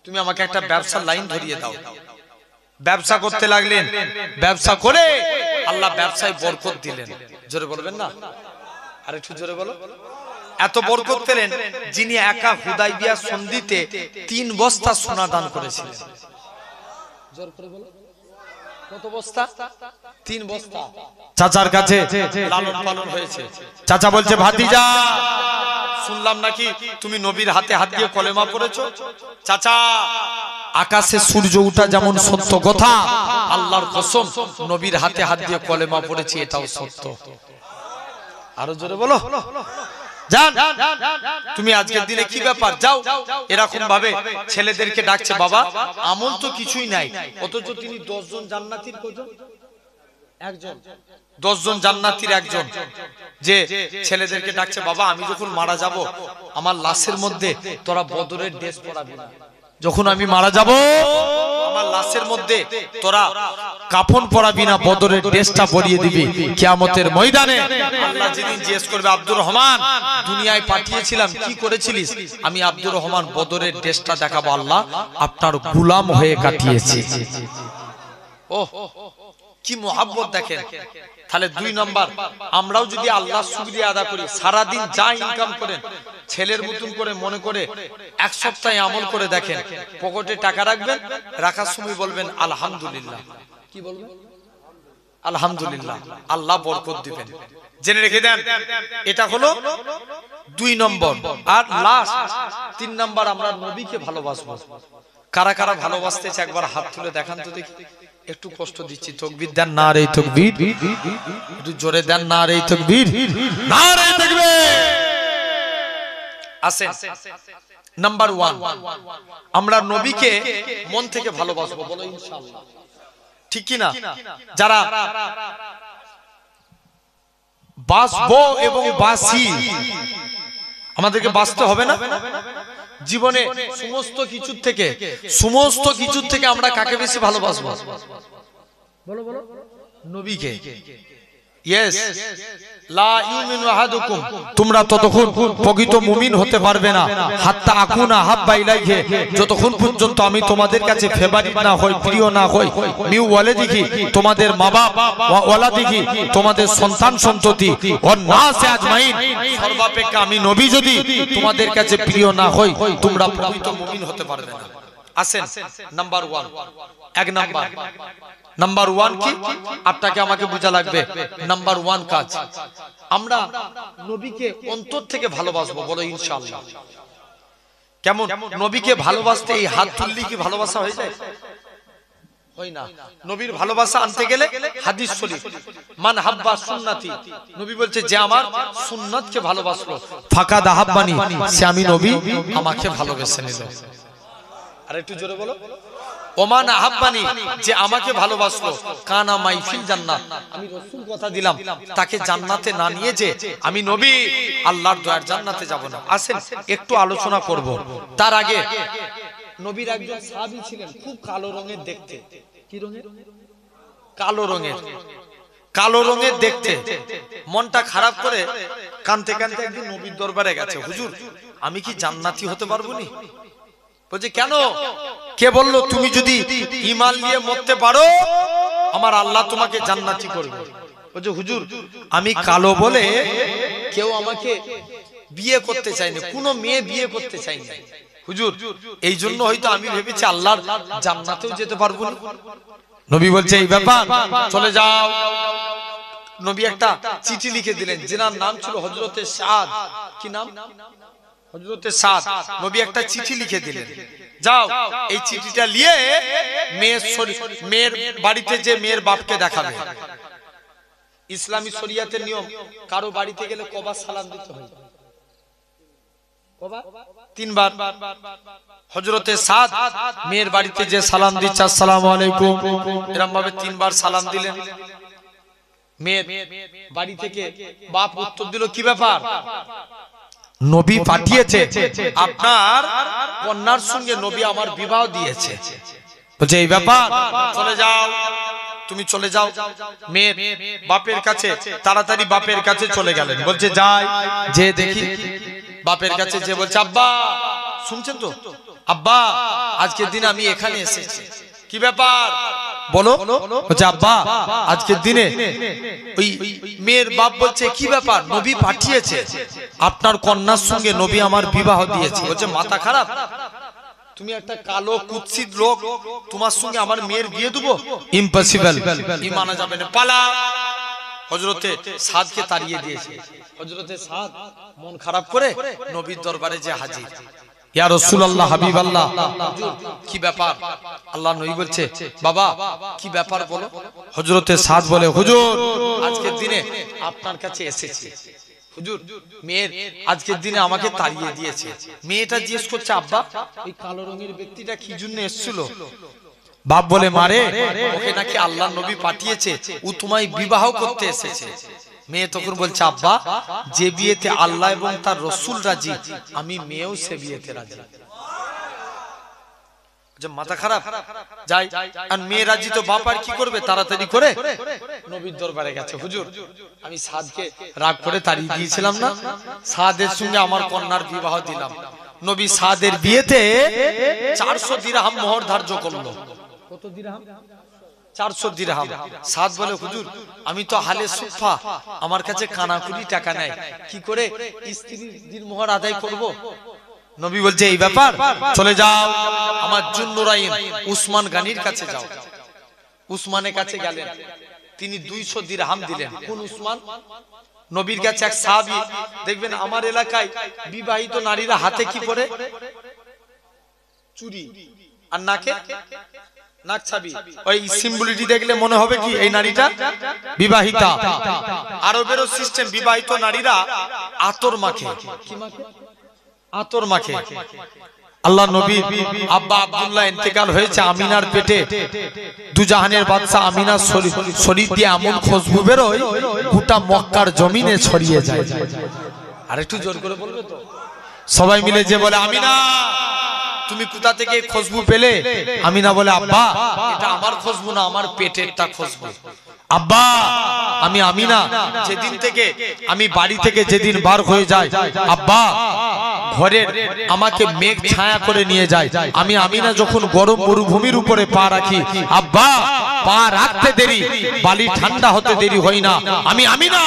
তুমি আমাকে একটা ব্যবসার লাইন ধরিয়ে দাও। ব্যবসা করতে লাগলেন, ব্যবসা করে আল্লাহ ব্যবসায় বরকত দিলেন। জোরে বলবেন না, আরেকটু জোরে বলো। এত বরকত পেলেন, যিনি একা হুদাইবিয়া সন্ধিতে 3 বস্তা সোনা দান করেছিলেন। জোর করে বলো, কত বস্তা? 3 বস্তা। চাচার কাছে লালন পালন হয়েছে। চাচা বলছে, ভাতিজা শুনলাম নাকি তুমি নবীর হাতে হাত দিয়ে কলেমা পড়েছো। চাচা, আকাশে সূর্য ওঠা যেমন সত্য কথা, আল্লাহর কসম নবীর হাতে হাত দিয়ে কলেমা পড়েছি, এটাও সত্য। আরো জোরে বলো। জান তুমি আজকের দিনে কি ব্যাপার, যাও। এরকম ভাবে ছেলেদেরকে ডাকছে, বাবা আমল তো কিছুই নাই, অথচ তিনি 10 জন জান্নাতীর কজন? একজন। 10 জন জান্নাতীর একজন, যে ছেলেদেরকে ডাকছে, বাবা আমি যখন মারা যাব আমার লাশের মধ্যে তোরা বদরের ড্রেস পরাবি না, যখন আমি মারা যাব আমার লাশের মধ্যে তোরা কাফন পরাবি না, বদরের ড্রেসটা পরিয়ে দিবি কিয়ামতের ময়দানে। আল্লাহ যেদিন জিজ্ঞেস করবে, আব্দুর রহমান দুনিয়ায় পাঠিয়েছিলাম কি করেছিলিস? আমি আব্দুর রহমান বদরের ড্রেসটা দেখাবো, আল্লাহ আপনার গোলাম হয়ে কাটিয়েছি। ওহ কি মোহাব্বত দেখেন। তাহলে 2 নাম্বার, আমরাও যদি আল্লাহর শুকরিয়া আদা করি, সারা দিন যা ইনকাম করেন ছেলের মতন করে মনে করে 1 সপ্তাহ আমল করে দেখেন, পকেটে টাকা রাখবেন, রাখার সময় বলবেন আলহামদুলিল্লাহ। কি বলবেন? আলহামদুলিল্লাহ, আল্লাহ বরকত দিবেন। জেনে রেখে দেন, এটা হলো 2 নম্বর। আর লাস্ট 3 নাম্বার, আমরা নবীকে ভালোবাসবো। কারা কারা ভালোবাসতেছে একবার হাত তুলে দেখান তো দেখি। একটু কষ্ট দিচ্ছি, তাকবীর দেন, নারে তাকবীর, একটু জোরে দেন, নারে তাকবীর, নারে তাকবীর। আসেন নাম্বার 1, আমরা নবীকে মন থেকে ভালোবাসবো, বলো ইনশাআল্লাহ, ঠিক কি না? যারা বাসবো এবং বাসি, আমাদেরকে বাঁচতে হবে না জীবনে? সমস্ত কিছুর থেকে আমরা কাকে বেশি ভালোবাসবো? বলো বলো, নবীকে। ইয়েস, লা ইউমিনু আহাদুকুম, তোমরা ততক্ষণ প্রকৃত মুমিন হতে পারবে না হাত্তা আকুনা হাব্বা ইলাইহি, যতক্ষণ পর্যন্ত আমি তোমাদের কাছে ফেভারিট না হই, প্রিয় না হই, মিউ ওয়ালাদিহি, তোমাদের মা-বাপ, ওয়া ওয়ালাদিহি, তোমাদের সন্তান সন্ততি, ওয়ান নাসে আজমাইন, সর্বাপেক্ষা আমি নবী যদি তোমাদের কাছে প্রিয় না হই, তোমরা প্রকৃত মুমিন হতে পারবে না। আসেন নাম্বার 1, 1 নাম্বার। নাম্বার 1 কি? আপনাকে আমাকে বোঝা লাগবে। নাম্বার 1 কাজ, আমরা নবীকে অন্তর থেকে ভালোবাসবো, বলো ইনশাআল্লাহ। কেমন নবীকে ভালোবাসতে এই হাত তুললে কি ভালোবাসা হয়ে যায়? হয় না। নবীর ভালোবাসা আনতে গেলে হাদিস শরীফ, মান হাব্বা সুন্নতি, নবী বলছে যে আমার সুন্নাতকে ভালোবাসলো ফাকাদ আহাব্বানি, সে আমি নবী আমাকে ভালোবেসে নিল। আর একটু জোরে বলো, ওমান আহাব্বানি, যে আমাকে ভালোবাসলো কানা মাইফিল জান্নাত, আমি রাসূল কথা দিলাম তাকে জান্নাতে না নিয়ে যে আমি নবী আল্লাহর দয়ার জান্নাতে যাব না। আসেন একটু আলোচনা করব। তার আগে নবীর একজন সাহাবী ছিলেন খুব কালো রঙের দেখতে। কি রঙের? কালো রঙের। কালো রঙের দেখতে। মনটা খারাপ করে কাঁদতে কাঁদতে একদিন নবীর দরবারে গেছে, হুজুর আমি কি জান্নাতি হতে পারবো নি? বলছে কেন? কে বললো তুমি যদি ঈমান নিয়ে মরতে পারো আমার আল্লাহ তোমাকে জান্নাতি করবে? বলছে হুজুর আমি কালো বলে কেউ আমাকে বিয়ে করতে চায়নি, কোনো মেয়ে বিয়ে করতে চায়নি হুজুর, এই জন্য হয়তো আমি ভেবেছি আল্লাহর জান্নাতেও যেতে পারবো না। নবী বলছে এই ব্যাপার, চলে যাও। নবী একটা চিঠি লিখে দিলেন, যেনার নাম ছিল হযরতে সাদ। কি নাম? হযরতে সাদ। নবী একটা চিঠি লিখে দিলেন, যাও এই চিঠিটা নিয়ে মেয়ের বাড়িতে যে মেয়ের বাপকে দেখাবে। ইসলামী শরিয়াতের নিয়ম, কারো বাড়িতে গেলে কবার সালাম দিতে হয়? কবার? 3 বার। হযরতে সাদ মেয়ের বাড়িতে যে সালাম দিচ্ছে আসসালামু আলাইকুম, এরকম ভাবে 3 বার সালাম দিলেন। মেয়ের বাড়ি থেকে বাপ উত্তর দিল, কি ব্যাপার? নবী পাঠিয়েছে, আপনার কন্যার সঙ্গে নবী আমার বিবাহ দিয়েছে। বলছে এই ব্যাপার, চলে যাও, তুমি চলে যাও। মেয়ের বাপের কাছে তাড়াতাড়ি বাপের কাছে চলে গেলেন। বলছে যাই, যে দেখি বাপের কাছে যে বলছে আব্বা, শুনছেন তো? আব্বা আজকের দিন আমি এখানে এসেছি। কি ব্যাপার বলো? বলছে আব্বা আজকের দিনে ওই মেয়ের বাপ বলছে কি ব্যাপার? নবী পাঠিয়েছে, আপনার কন্যার সঙ্গে নবী আমার বিবাহ দিয়েছে। বলছে মাথা খারাপ, তুমি একটা কালো কুৎসিত লোক, তোমার সঙ্গে আমার মেয়ের বিয়ে দেবো? ইম্পসিবল, মানা যাবে না, পালা। হযরতে সাদকে তাড়িয়ে দিয়েছে। হযরতে সাদ মন খারাপ করে নবীর দরবারে যে হাজির। ইয়া রাসূলুল্লাহ, হাবিবাল্লাহ, কি ব্যাপার? আল্লাহ নবী বলছে বাবা কি ব্যাপার বলো। হযরতে সাদ বলে হুজুর আজকের দিনে আপনার কাছে এসেছি, হুজুর মেয়ের আজকের দিনে আমাকে তাড়িয়ে দিয়েছে। মেয়েটা জিজ্ঞেস করছে আব্বা ওই কালো রঙের ব্যক্তিটা কি জন্য এসেছিল? বাপ বলে মারে ওকে নাকি আল্লাহ নবী পাঠিয়েছে, ও তোমায় বিবাহ করতে এসেছে। মেয়ে তখন বলছে আব্বা যে বিয়েতে আল্লাহ এবং তার রাসূল রাজি, আমি মেয়েও সে বিয়েতে রাজি। মাথা খারাপ, যাই। আর মেয়ে রাজি তো বাপ আর কি করবে, তাড়াতাড়ি করে নবীর দরবারে গেছে। হুজুর আমি সাদকে রাগ করে তাড়িয়ে দিয়েছিলাম না, সাদের সঙ্গে আমার কন্যার বিবাহ দিলাম। নবী সাদের বিয়েতে 400 দিরহাম মোহর ধার্য করলো। কত দিরহাম? 400 দিরহাম। সাদ বলে হুজুর আমি তো হালে সুফা, আমার কাছে কানাকুড়ি টাকা নাই, কি করে স্ত্রীর দিরমোহর আদায় করব? নবী বলছে এই ব্যাপার, চলে যাও আমার জুন্নুরাইন উসমান গানির কাছে যাও। উসমানের কাছে গেলেন, তিনি 200 দিরহাম দিলেন। কোন উসমান? নবীর কাছে এক সাহাবী। দেখবেন আমার এলাকায় বিবাহিত নারীরা হাতে কি পরে? চুড়ি, আর নাকে নাকছাবি। ওই সিম্বলিটি দেখলে মনে হবে কি এই নারীটা বিবাহিতা। আরবেরও সিস্টেম, বিবাহিত নারীরা আতর মাখে। কি মাখে? আতর মাখে। আল্লাহ নবী আব্বা আব্দুল্লাহ ইন্তেকাল হয়েছে আমিনার পেটে, দুজাহানের বাদশা আমিনার শরীর দিয়ে এমন খুশবু বেরোয় গোটা মক্কার জমিনে ছড়িয়ে যায়। আর একটু জোর করে বলবে তো? সবাই মিলে যে বলে আমিনা তুমি কোথা থেকে খুশবু পেলে? আমিনা বলে আব্বা এটা আমার খুশবু না, আমার পেটেরটা খুশবু। আব্বা আমি আমিনা যেদিন থেকে আমি বাড়ি থেকে যেদিন বার হয়ে যায়, আব্বা ঘরের আমাকে মেঘ ছায়া করে নিয়ে যায়। আমি আমিনা যখন গরম মরুভূমির উপরে পা রাখি, আব্বা পা রাখতে দেরি, বালি ঠান্ডা হতে দেরি হয় না। আমি আমিনা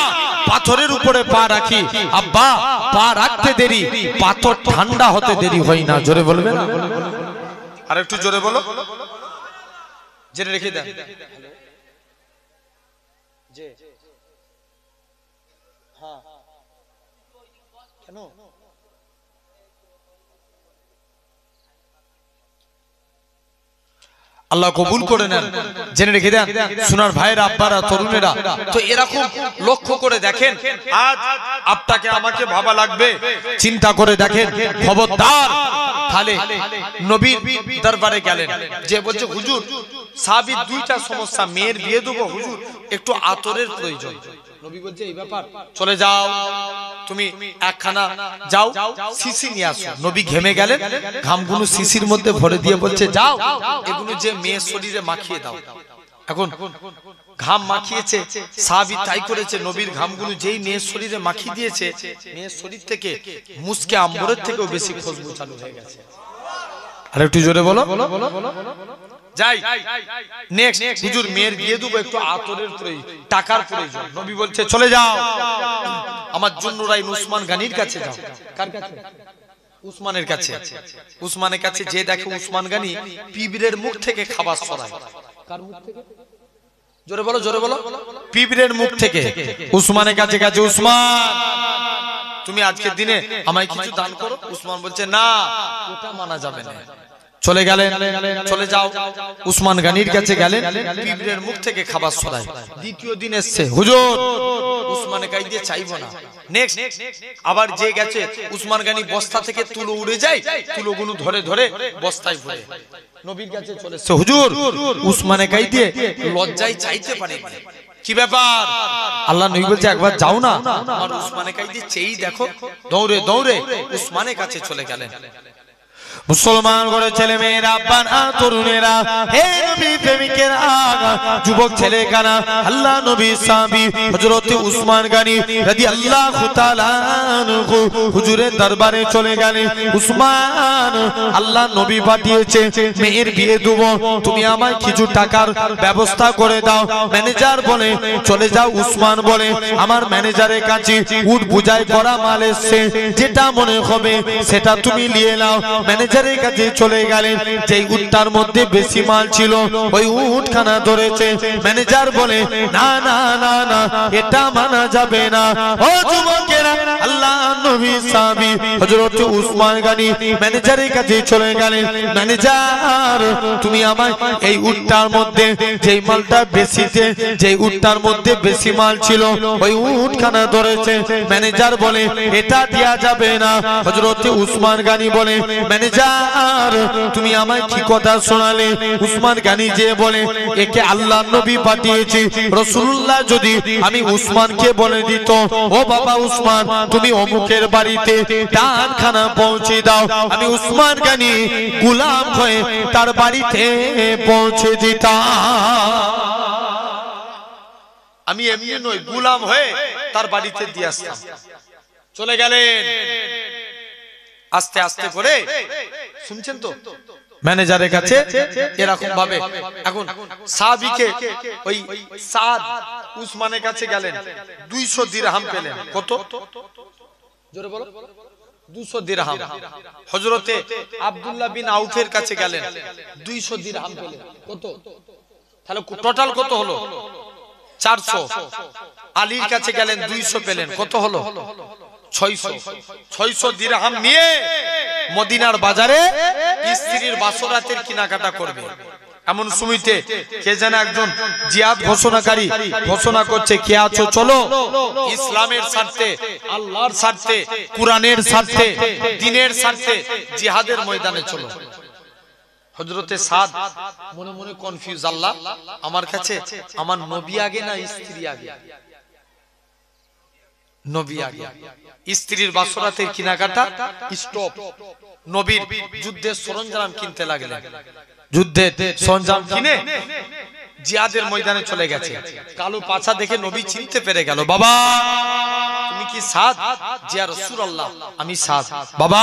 পাথরের উপরে পা রাখি, আব্বা পা রাখতে দেরি, পাথর ঠান্ডা হতে দেরি হয় না। জোরে বলবেন? আর একটু জোরে বলো, জেনে রেখে দেন। হ্যাঁ কেন? আল্লাহ কবুল করে নেন। জেনে রেখে দেন সোনার ভাইয়েরা, আব্বারা, তরুণেরা, তো এরকম লক্ষ্য করে দেখেন, আজ আপনাকে আমাকে ভাবা লাগবে, চিন্তা করে দেখেন, খবরদার। তাহলে নবীর দরবারে গেলেন, যে বলছে হুজুর সাহাবীর দুইটা সমস্যা, মেয়ের বিয়ে দেবো হুজুর, একটু আতরের প্রয়োজন। নবী বলছে এই ব্যাপার, চলে যাও তুমি একখানা যাও শিশি নিয়ে আসো। নবী ঘেমে গেলেন, ঘামগুলো শিশির মধ্যে ভরে দিয়ে বলছে যাও এগুলো যে মেয়ের শরীরে মাখিয়ে দাও। এখন ঘাম মাখিয়েছে, সাহাবী তাই করেছে। নবীর ঘামগুলো যেই মেয়ের শরীরে মাখিয়ে দিয়েছে, মেয়ের শরীর থেকে মুসকে আম্বরের থেকেও বেশি খুশবু চালু হয়ে গেছে। আর একটু জোরে বলো। যাই নেক্সট, হুজুর মেয়ের বিয়ে দেবো, একটু আতরের প্রয়োজন, টাকার প্রয়োজন। নবী বলছে চলে যাও আমার জুন্নুরাইন উসমান গানির কাছে যাও। কার কাছে? উসমানের কাছে। উসমানের কাছে যে দেখে উসমান গানি পিবরের মুখ থেকে খাবার সরায়। কার মুখ থেকে? জোরে বলো, জোরে বলো। পিবরের মুখ থেকে উসমানের কাছে গেছে, উসমান তুমি আজকের দিনে আমায় কিছু দান করো। উসমান বলছে না, ওটা মানা যাবে না। চলে গেলেন, চলে যাও উসমান গানির কাছে গেলেন, পিবরের মুখ থেকে খাবার সরায়। দ্বিতীয় দিন এসছে, হুজুর উসমানে গাই দিয়ে চাইবো না। নেক্সট আবার যে গেছে, উসমান গানি বস্তা থেকে তুলো উড়ে যায়, তুলোগুলো ধরে ধরে বস্তায় ভরে নবীর কাছে চলে এসছে, হুজুর উসমানে গাই দিয়ে লজ্জায় চাইতে পারে। কি ব্যাপার? আল্লাহ নবী বলছে একবার যাও না, আর উসমানে গাই দিয়ে চেয়েই দেখো। দৌড়ে দৌড়ে উসমানের কাছে চলে গেলেন। মুসলমান করে ছেলে মেয়েরা, আব্বারা, তরুণেরা, হে নবী প্রেমিকেরা, যুবক ছেলে কানা, আল্লাহ নবী সাহাবী হযরত উসমান গনি রাদিয়াল্লাহু তাআলা আনহু হুজুরের দরবারে চলে গেলেন। উসমান, আল্লাহ নবী পাঠিয়েছে মেয়ের বিয়ে দেব, তুমি আমায় কিছু টাকার ব্যবস্থা করে দাও। ম্যানেজার বলে চলে যাও। উসমান বলে আমার ম্যানেজারের কাছে উট বুঝাই করা মাল এসছে, যেটা মনে হবে সেটা তুমি নিয়ে নাও। ম্যানেজারের কাছে চলে গেলেন, যেই উটটার মধ্যে বেশি মাল ছিল ওই উটখানা ধরেছে। ম্যানেজার বলে না না না না, এটা মানা যাবে না। ও যুবকেরা, আল্লাহ নবী সাহাবী হযরত উসমান গনি ম্যানেজারের কাছে চলে গেলেন। ম্যানেজার তুমি আমায় এই উটটার মধ্যে যেই মালটা বেশিতে, যেই উটটার মধ্যে বেশি মাল ছিল ওই উটখানা ধরেছে। ম্যানেজার বলে এটা দেয়া যাবে না। হযরত উসমান গনি বলে ম্যানেজার তুমি আমায় কি কথা শোনালে? উসমান গনি যে বলে একে আল্লাহ নবী পাঠিয়েছে। রাসূলুল্লাহ যদি আমি উসমানকে বলে দিত, ও বাবা উসমান তুমি অমুকের বাড়িতে দানখানা পৌঁছে দাও, আমি উসমান গনি গোলাম হয়ে তার বাড়িতে পৌঁছে দিতাম। আমি এমনি নই, গোলাম হয়ে তার বাড়িতে দিয়ে আসতাম। চলে গেলেন আস্তে আস্তে করে, শুনছেন তো, ম্যানেজারের কাছে এরকম ভাবে। এখন সাহাবীকে ওই সাদ উসমানের কাছে গেলেন, 200 দিরহাম পেলেন। কত? জোরে বলো। 200 দিরহাম। হযরতে আব্দুল্লাহ বিন আউফের কাছে গেলেন, 200 দিরহাম পেলেন। কত? তাহলে টোটাল কত হলো? 400। আলীর কাছে গেলেন, 200 পেলেন। কত হলো? 600 দিরহাম নিয়ে মদিনার বাজারে স্ত্রীর বাসরাতের কেনাকাটা করবে। এমন সময়তে কে যেন একজন জিহাদ ঘোষণাকারী ঘোষণা করছে, কে আছো চলো ইসলামের স্বার্থে, আল্লাহর স্বার্থে, কুরআনের স্বার্থে, দ্বীনের স্বার্থে জিহাদের ময়দানে চলো। হযরতে সাদ মনে মনে কনফিউজ, আল্লাহ আমার কাছে আমার নবী আগে না স্ত্রী আগে? নবী আগে। স্ত্রীর বাসরাতের কেনাকাটা স্টপ। নবীর যুদ্ধের সরঞ্জাম কিনতে লাগলেন। যুদ্ধের সরঞ্জাম কিনে জিহাদের ময়দানে চলে গেছে। কালো পাছা দেখে নবী চিনতে পেরে গেল, বাবা তুমি কি সাদ? জিয়া রাসূলুল্লাহ আমি সাদ। বাবা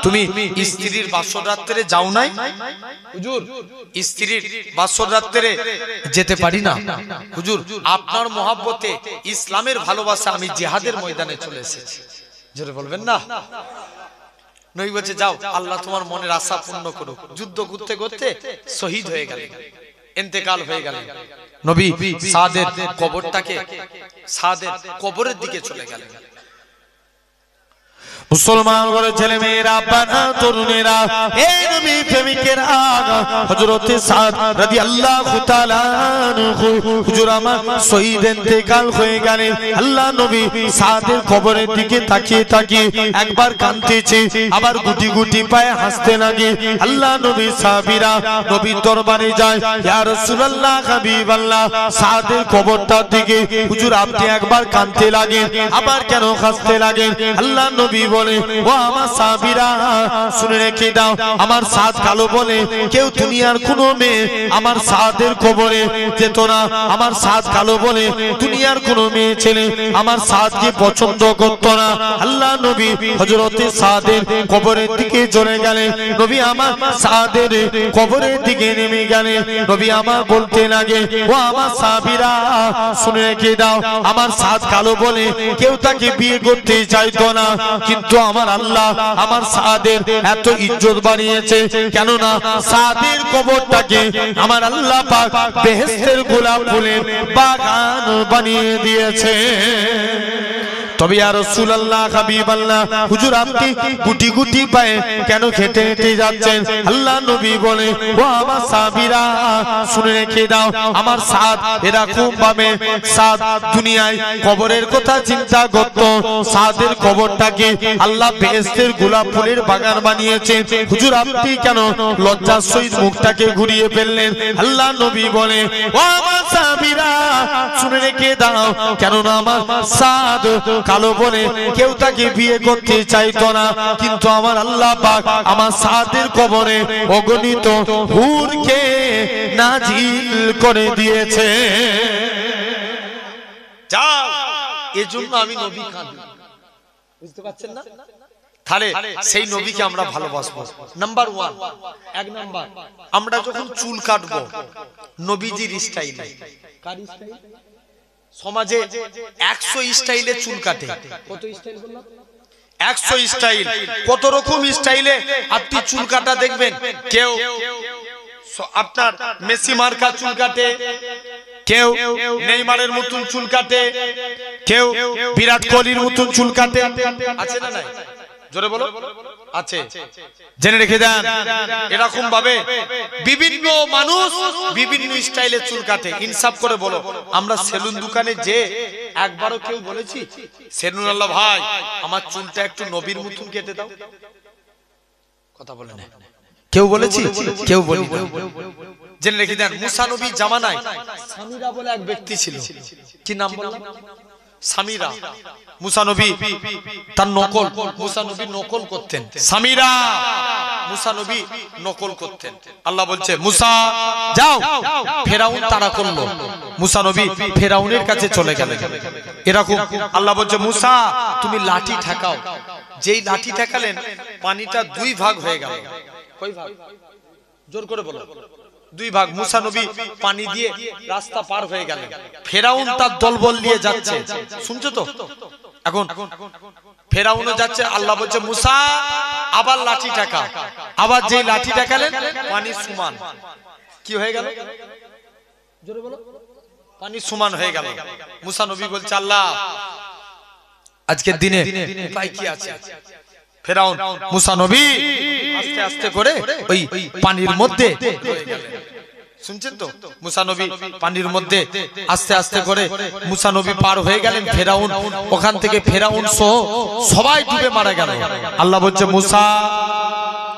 তুমি স্ত্রীর বাসরাতে যাও নাই? হুজুর স্ত্রীর বাসরাতে যেতে পারি না হুজুর, আপনার মহব্বতে, ইসলামের ভালোবাসা আমি জিহাদের ময়দানে চলে এসেছি। জোরে বলবেন না? নবী বলছে যাও, আল্লাহ তোমার মনের আশা পূর্ণ করুক। যুদ্ধ করতে করতে শহীদ হয়ে গেলেন, ইন্তেকাল হয়ে গেলেন। নবী সাদের কবরটাকে, সাদের কবরের দিকে চলে গেলেন। মুসলমান ঘরের ছেলে মেয়েরা, আব্বারা, তরুণেরা, এই নবী প্রেমিকেরা, হযরত সাদ রাদিয়াল্লাহু তাআলা আনহু হুজুর আমার শহীদ ইন্তেকাল হয়ে গেলেন। আল্লাহ নবী সাদের কবরের দিকে তাকিয়ে তাকিয়ে একবার কাঁদতেছে, আবার গুটি গুটি পায়ে হাসতে লাগে। আল্লাহ নবী সাহাবীরা নবীর দরবারে যায়, ইয়া রাসূলুল্লাহ, হাবিবাল্লাহ, সাদের কবরটার দিকে হুজুর আপনি একবার কাঁদতে লাগেন, আবার কেন হাসতে লাগেন? আল্লাহ নবী বলে, ও আমার সাহাবীরা শুনে রেখে দাও, আমার সাদ কালো বলে কেউ দুনিয়ার কোনো মেয়ে আমার সাদের কবরে যেত না। আমার সাদ কালো বলে দুনিয়ার কোনো মেয়ে ছেলে আমার সাদকে পছন্দ করত না। আল্লাহ নবী হযরতে সাদের কবরের দিকে চলে গেলেন। নবী আমার সাদের কবরের দিকে নেমে গেলেন। নবী আমার বলতে লাগে, ও আমার সাহাবীরা শুনে রেখে দাও, আমার সাদ কালো বলে কেউ তাকে বিয়ে করতে চাইতো না, কিন্তু আমার আল্লাহ আমার সাদের এত ইজ্জত বানিয়েছে, কেননা সাদের কবরটাকে আমার আল্লাহ পাক বেহেশতের গোলাপ ফুলের বাগান বানিয়ে দিয়েছে। তবে ইয়া রাসূলুল্লাহ, হাবিবাল্লাহ, হুজুর আপনি গুটি গুটি পায়ে কেন হেঁটে হেঁটে যাচ্ছেন? আল্লাহ নবী বলে, ও আমার সাহাবীরা শুনে রেখে দাও, আমার সাদ এরকম ভাবে সাদ দুনিয়ায় কবরের কথা চিন্তা করত, সাদের কবরটাকে আল্লাহ বেহেশতের গোলাপ ফুলের বাগান বানিয়েছে। হুজুর আপনি কেন লজ্জার সহিত মুখটাকে ঘুরিয়ে ফেললেন? আল্লাহ নবী বলে, ও আমার সাহাবীরা শুনে রেখে দাও, কেননা আমার সাদ কালো বলে কেউ তাকে বিয়ে করতে চাইতো না, কিন্তু আমার আল্লাহ পাক আমার সাদের কবরে অগণিত হুরকে নাজিল করে দিয়েছে। যাও, এজন্য আমি নবী কাঁদি, বুঝতে পারছেন না? তাহলে সেই নবীকে আমরা ভালোবাসবো। নাম্বার 1, এক নাম্বার, আমরা যখন চুল কাটবো নবীজির স্টাইলে। কার স্টাইল? সমাজে 100 স্টাইলে চুল কাটে। কত স্টাইল বললাম? 100 স্টাইল। কত রকম স্টাইলে আপনি চুল কাটা দেখবেন। কেউ আপনার মেসি মার্কা চুল কাটে, কেউ নেইমারের মতন চুল কাটে, কেউ বিরাট কোহলির মতন চুল কাটে। আছে না নাই? জোরে বলো। আছে, জেনে রেখে দেন। এরকম ভাবে বিভিন্ন মানুষ বিভিন্ন স্টাইলে চুল কাটে। ইনসাফ করে বলো, আমরা সেলুন দোকানে যে একবারও কেউ বলেছি, সেলুন আল্লাহ ভাই আমার চুলটা একটু নবীর মতন কেটে দাও? কথা বলে না। কেউ বলেছি? কেউ বলি না। জেনে রেখে দেন, মুসা নবীর জামানায় সামিরা বলে এক ব্যক্তি ছিল। কি নাম বললাম? সামিরা। মুসা নবী তার নকল, মুসা নবী নকল করতেন। সামিরা মুসা নবী নকল করতেন। আল্লাহ বলছে, মুসা যাও। ফেরাউন তাড়া করলো, মুসা নবী ফেরাউনের কাছে চলে গেলেন। এরকম আল্লাহ বলছে, মুসা তুমি লাঠি ঠেকাও। যেই লাঠি ঠেকালেন পানিটা 2 ভাগ হয়ে গেল। কয় ভাগ? জোর করে বলো। 2 ভাগ। মুসা নবী পানি দিয়ে রাস্তা পার হয়ে গেলেন। ফেরাউন তার দলবল নিয়ে যাচ্ছে, শুনছো তো? এখন ফেরাউনও যাচ্ছে। আল্লাহ বলছে, মুসা আবার লাঠি ঠেকা। আবার যেই লাঠি ঠেকালেন পানি সমান। কি হয়ে গেল? জোরে বলো। পানি সমান হয়ে গেল। মুসা নবী বলছে, আল্লাহ আজকের দিনে উপায় কি আছে? ফেরাউন মুসা নবী আস্তে আস্তে করে ওই পানির মধ্যে রয়ে গেলেন। শুনছেন তো? মুসা নবী পানির মধ্যে আস্তে আস্তে করে মুসা নবী পার হয়ে গেলেন। ফেরাউন ওখান থেকে ফেরাউন সহ সবাই ডুবে মারা গেল। আল্লাহ বলছে, মুসা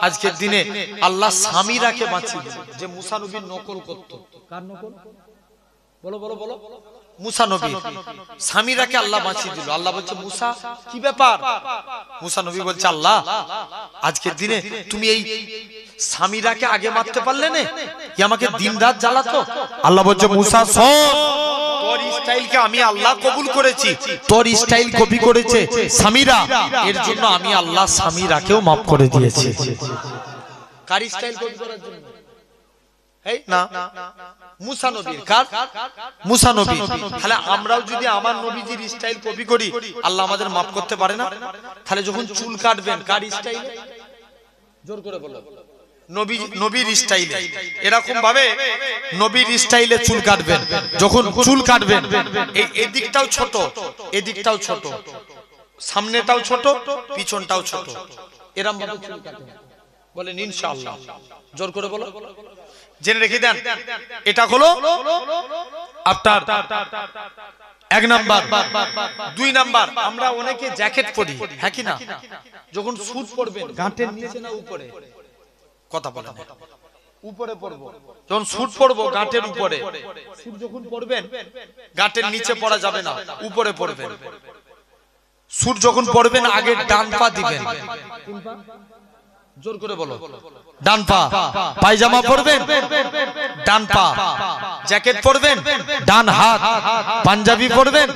আজকের দিনে আল্লাহ সামিরাকে বাঁচিয়ে দিল, যে মুসা নবীর নকল করত। কার নকল? বলো বলো বলো। মুসা নবী সামিরাকে আল্লাহ বাঁচিয়ে দিল। আল্লাহ বলছে, মুসা কি ব্যাপার? মুসা নবী বলছে, আল্লাহ আজকের দিনে তুমি এই সামিরাকে আগে মারতে পারলে না, আমাকে দিন রাত জ্বালাতো। আল্লাহ বলছে, মুসা শোন, তোর স্টাইলকে আমি আল্লাহ কবুল করেছি, তোর স্টাইল কপি করেছে সামিরা, এর জন্য আমি আল্লাহ সামিরাকেও মাফ করে দিয়েছি। কার স্টাইল কপি করার জন্য? এই না, মুসা নবীর। কার? মুসা নবী। তাহলে আমরাও যদি আমার নবীজির স্টাইল কপি করি, আল্লাহ আমাদের মাফ করতে পারে না? তাহলে যখন চুল কাটবেন কার স্টাইলে? জোর করে বলো। নবীর স্টাইলে। এরকম ভাবে নবীর স্টাইলে চুল কাটবেন। যখন চুল কাটবেন এই দিকটাও ছোট, এই দিকটাও ছোট, সামনেটাও ছোট পিছনটাও ছোট, এরকম ভাবে চুল কাটেন, বলেন ইনশাআল্লাহ। জোর করে বলো, জেনে রেখে দেন। এটা হলো আপনার এক নাম্বার। দুই নাম্বার, আমরা অনেকে জ্যাকেট পরি, হ্যাঁ কি না? যখন স্যুট পরবেন গাঁটের নিচে না উপরে? কথা বলেন। উপরে পরবো, যখন স্যুট পরবো গাঁটের উপরে। স্যুট যখন পরবেন গাঁটের নিচে পরা যাবে না, উপরে পরবেন। স্যুট যখন পরবেন আগে ডান পা দিবেন। জোর করে বলো, ডান পা। পায়জামা পরবেন ডান পা, জ্যাকেট পরবেন ডান হাত, পাঞ্জাবি পরবেন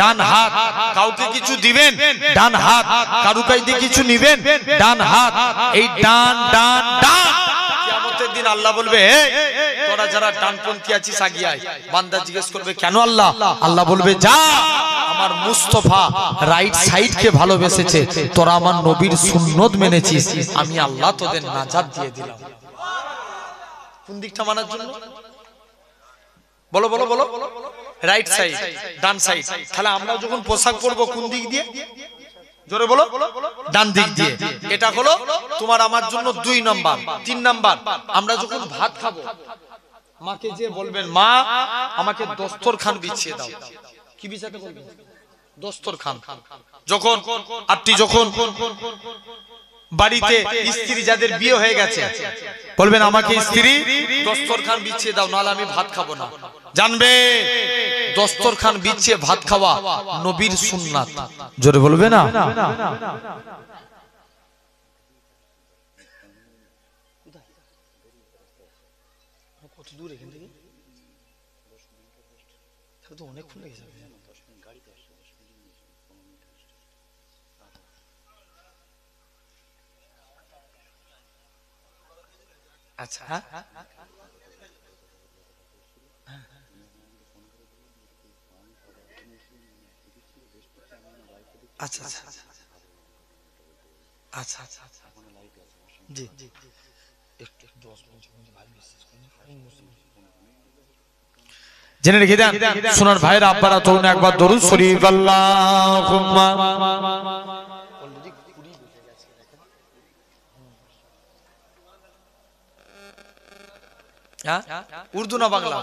ডান হাত, কাউকে কিছু দিবেন ডান হাত, কারু কাইতে কিছু নিবেন ডান হাত। এই ডান ডান ডান, কিয়ামতের দিন আল্লাহ বলবে তোরা যারা ডানপন্থী আছিস আগিয়ে আয়। বান্দা জিজ্ঞেস করবে কেন আল্লাহ? আল্লাহ বলবে যা, আমার মুস্তাফা রাইট সাইড কে ভালোবেসেছে, তোরা আমার নবীর সুন্নত মেনেছিস, আমি আল্লাহ তোদের নাজাত দিয়ে দিলাম। কোন দিকটা মানার জন্য? বলো বলো বলো, রাইট সাইড, ডান সাইড। তাহলে আমরা যখন পোশাক পরবো কোন দিক দিয়ে? জোরে বলো, ডান দিক দিয়ে। এটা হলো তোমার আমার জন্য 2 নাম্বার। 3 নাম্বার, আমরা যখন ভাত খাবো মাকে যে বলবেন মা আমাকে দস্তরখান বিছিয়ে দাও। কি বিছাতে বলবেন? দস্তরখান। যখন আপনি যখন বাড়িতে স্ত্রী যাদের বিয়ে হয়ে গেছে বলবেন আমাকে স্ত্রী দস্তরখান বিছিয়ে দাও, নাহলে আমি ভাত খাবো না। জানবে দস্তরখান বিছিয়ে ভাত খাওয়া নবীর সুন্নাত। জোরে বলবে না? কত দূর এখান থেকে? তো অনেকক্ষণ লেগে যাবে। আচ্ছা, আচ্ছা আচ্ছা আচ্ছা আচ্ছা আচ্ছা, জি জি, একটু 10 মিনিট ভাই মেসেজ করুন। জেনে রেখে দেন সোনার ভাইরা, আব্বারা, তরুণ একবার দরুদ শরীফ আল্লাহুম্মা। উর্দু না বাংলা?